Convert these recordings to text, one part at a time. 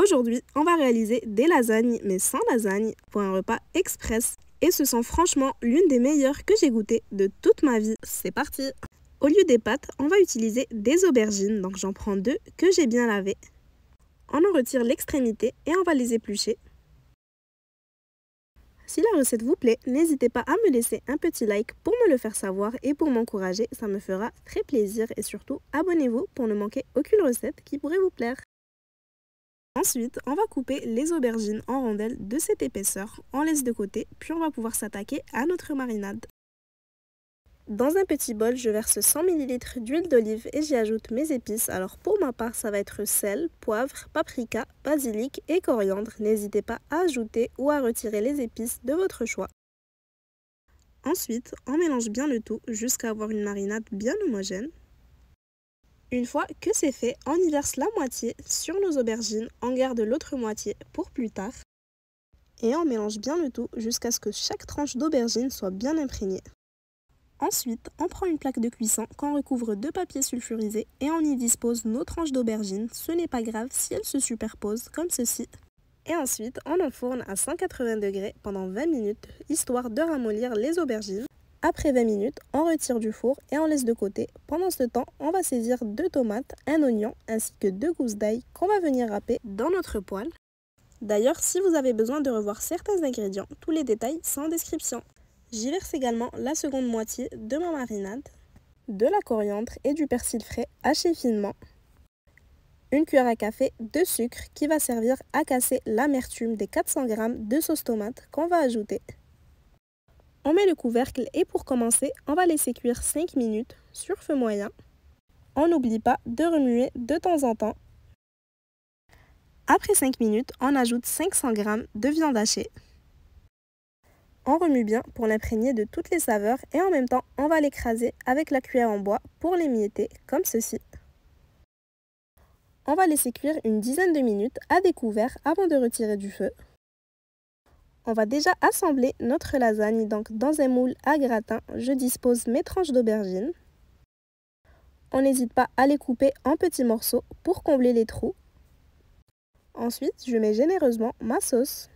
Aujourd'hui, on va réaliser des lasagnes, mais sans lasagne, pour un repas express. Et ce sont franchement l'une des meilleures que j'ai goûtées de toute ma vie. C'est parti! Au lieu des pâtes, on va utiliser des aubergines. Donc j'en prends deux que j'ai bien lavées. On en retire l'extrémité et on va les éplucher. Si la recette vous plaît, n'hésitez pas à me laisser un petit like pour me le faire savoir et pour m'encourager, ça me fera très plaisir. Et surtout, abonnez-vous pour ne manquer aucune recette qui pourrait vous plaire. Ensuite, on va couper les aubergines en rondelles de cette épaisseur. On laisse de côté, puis on va pouvoir s'attaquer à notre marinade. Dans un petit bol, je verse 100 ml d'huile d'olive et j'y ajoute mes épices. Alors pour ma part, ça va être sel, poivre, paprika, basilic et coriandre. N'hésitez pas à ajouter ou à retirer les épices de votre choix. Ensuite, on mélange bien le tout jusqu'à avoir une marinade bien homogène. Une fois que c'est fait, on y verse la moitié sur nos aubergines, on garde l'autre moitié pour plus tard. Et on mélange bien le tout jusqu'à ce que chaque tranche d'aubergine soit bien imprégnée. Ensuite, on prend une plaque de cuisson qu'on recouvre de papier sulfurisé et on y dispose nos tranches d'aubergine. Ce n'est pas grave si elles se superposent comme ceci. Et ensuite, on enfourne à 180 degrés pendant 20 minutes, histoire de ramollir les aubergines. Après 20 minutes, on retire du four et on laisse de côté. Pendant ce temps, on va saisir 2 tomates, un oignon ainsi que 2 gousses d'ail qu'on va venir râper dans notre poêle. D'ailleurs, si vous avez besoin de revoir certains ingrédients, tous les détails sont en description. J'y verse également la seconde moitié de ma marinade, de la coriandre et du persil frais haché finement, une cuillère à café de sucre qui va servir à casser l'amertume des 400 g de sauce tomate qu'on va ajouter. On met le couvercle et pour commencer, on va laisser cuire 5 minutes sur feu moyen. On n'oublie pas de remuer de temps en temps. Après 5 minutes, on ajoute 500 g de viande hachée. On remue bien pour l'imprégner de toutes les saveurs et en même temps, on va l'écraser avec la cuillère en bois pour l'émietter comme ceci. On va laisser cuire une dizaine de minutes à découvert avant de retirer du feu. On va déjà assembler notre lasagne, donc dans un moule à gratin, je dispose mes tranches d'aubergine. On n'hésite pas à les couper en petits morceaux pour combler les trous. Ensuite, je mets généreusement ma sauce.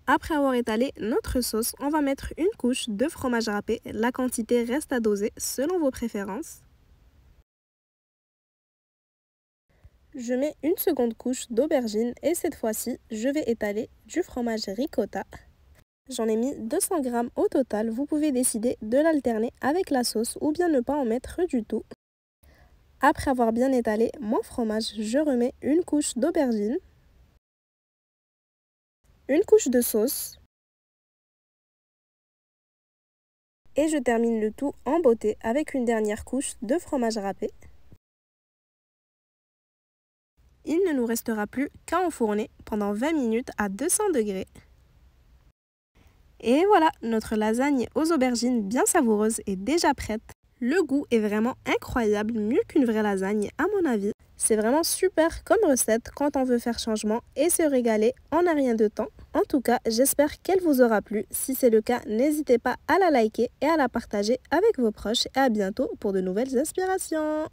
Après avoir étalé notre sauce, on va mettre une couche de fromage râpé. La quantité reste à doser selon vos préférences. Je mets une seconde couche d'aubergine et cette fois-ci, je vais étaler du fromage ricotta. J'en ai mis 200 g au total. Vous pouvez décider de l'alterner avec la sauce ou bien ne pas en mettre du tout. Après avoir bien étalé mon fromage, je remets une couche d'aubergine, une couche de sauce et je termine le tout en beauté avec une dernière couche de fromage râpé. Il ne nous restera plus qu'à enfourner pendant 20 minutes à 200 degrés. Et voilà, notre lasagne aux aubergines bien savoureuse est déjà prête. Le goût est vraiment incroyable, mieux qu'une vraie lasagne à mon avis. C'est vraiment super comme recette quand on veut faire changement et se régaler en un rien de temps. En tout cas, j'espère qu'elle vous aura plu. Si c'est le cas, n'hésitez pas à la liker et à la partager avec vos proches. Et à bientôt pour de nouvelles inspirations.